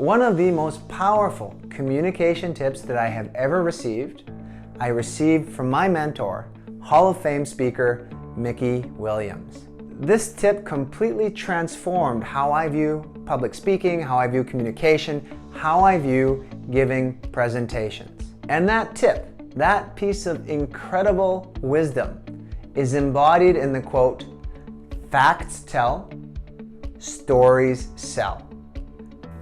One of the most powerful communication tips that I have ever received, I received from my mentor, Hall of Fame speaker, Mickey Williams. This tip completely transformed how I view public speaking, how I view communication, how I view giving presentations. And that tip, that piece of incredible wisdom, is embodied in the quote, "Facts tell, stories sell."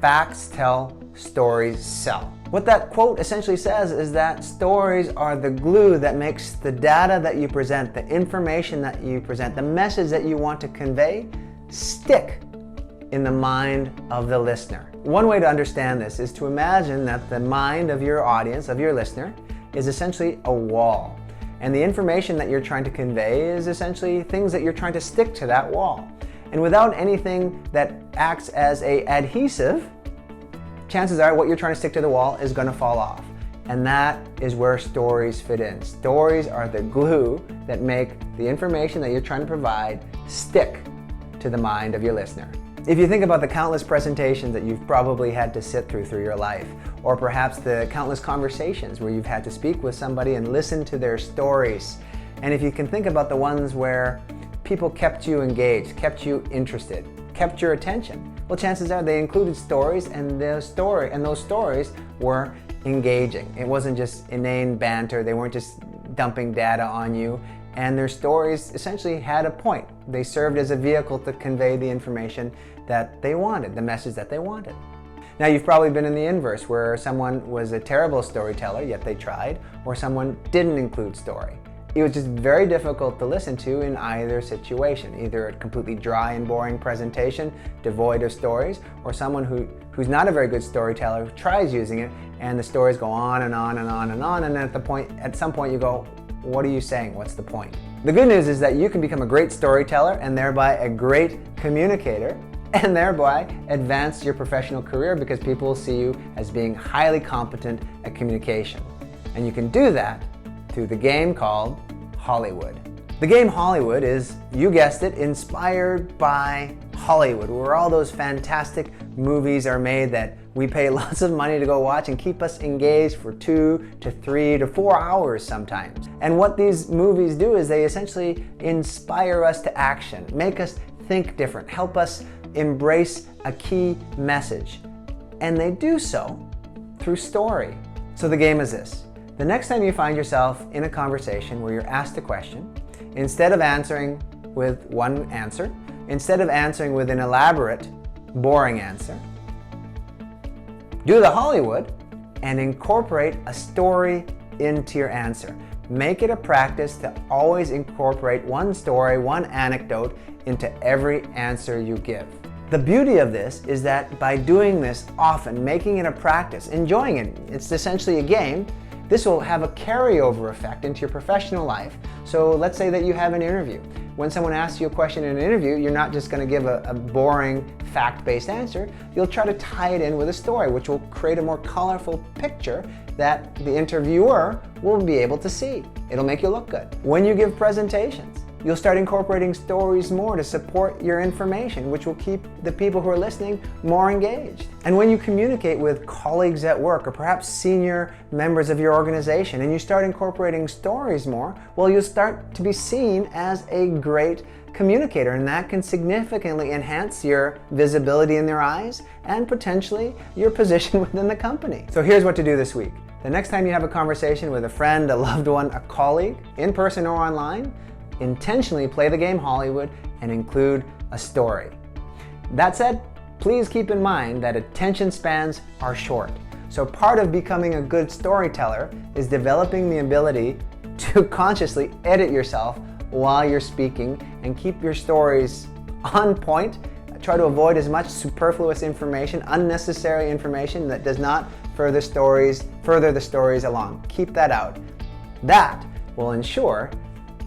Facts tell, stories sell. What that quote essentially says is that stories are the glue that makes the data that you present, the information that you present, the message that you want to convey, stick in the mind of the listener. One way to understand this is to imagine that the mind of your audience, of your listener, is essentially a wall. And the information that you're trying to convey is essentially things that you're trying to stick to that wall. And without anything that acts as an adhesive, chances are what you're trying to stick to the wall is going to fall off. And that is where stories fit in. Stories are the glue that make the information that you're trying to provide stick to the mind of your listener. If you think about the countless presentations that you've probably had to sit through your life, or perhaps the countless conversations where you've had to speak with somebody and listen to their stories, and if you can think about the ones where people kept you engaged, kept you interested, kept your attention, well, chances are they included stories, and those stories were engaging. It wasn't just inane banter. They weren't just dumping data on you. And their stories essentially had a point. They served as a vehicle to convey the information that they wanted, the message that they wanted. Now, you've probably been in the inverse, where someone was a terrible storyteller, yet they tried, or someone didn't include story. It was just very difficult to listen to in either situation, either a completely dry and boring presentation devoid of stories, or someone who's not a very good storyteller who tries using it, and the stories go on and on and on and on, and at some point you go, what are you saying? What's the point? The good news is that you can become a great storyteller and thereby a great communicator, and thereby advance your professional career because people will see you as being highly competent at communication. And you can do that through the game called Hollywood. The game Hollywood is, you guessed it, inspired by Hollywood, where all those fantastic movies are made that we pay lots of money to go watch and keep us engaged for 2 to 3 to 4 hours sometimes. And what these movies do is they essentially inspire us to action, make us think different, help us embrace a key message. And they do so through story. So the game is this. The next time you find yourself in a conversation where you're asked a question, instead of answering with one answer, instead of answering with an elaborate, boring answer, do the Hollywood and incorporate a story into your answer. Make it a practice to always incorporate one story, one anecdote into every answer you give. The beauty of this is that by doing this often, making it a practice, enjoying it, it's essentially a game, this will have a carryover effect into your professional life. So let's say that you have an interview. When someone asks you a question in an interview, you're not just going to give a boring fact-based answer. You'll try to tie it in with a story, which will create a more colorful picture that the interviewer will be able to see. It'll make you look good. When you give presentations, you'll start incorporating stories more to support your information, which will keep the people who are listening more engaged. And when you communicate with colleagues at work, or perhaps senior members of your organization, and you start incorporating stories more, well, you'll start to be seen as a great communicator, and that can significantly enhance your visibility in their eyes and potentially your position within the company. So here's what to do this week. The next time you have a conversation with a friend, a loved one, a colleague, in person or online, intentionally play the game Hollywood and include a story. That said, please keep in mind that attention spans are short. So part of becoming a good storyteller is developing the ability to consciously edit yourself while you're speaking and keep your stories on point. Try to avoid as much superfluous information, unnecessary information that does not further the stories along. Keep that out. That will ensure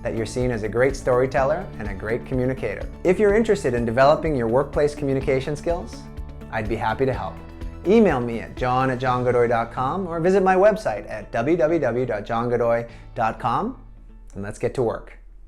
that you're seen as a great storyteller and a great communicator. If you're interested in developing your workplace communication skills, I'd be happy to help. Email me at john@johngodoy.com or visit my website at www.johngodoy.com, and let's get to work.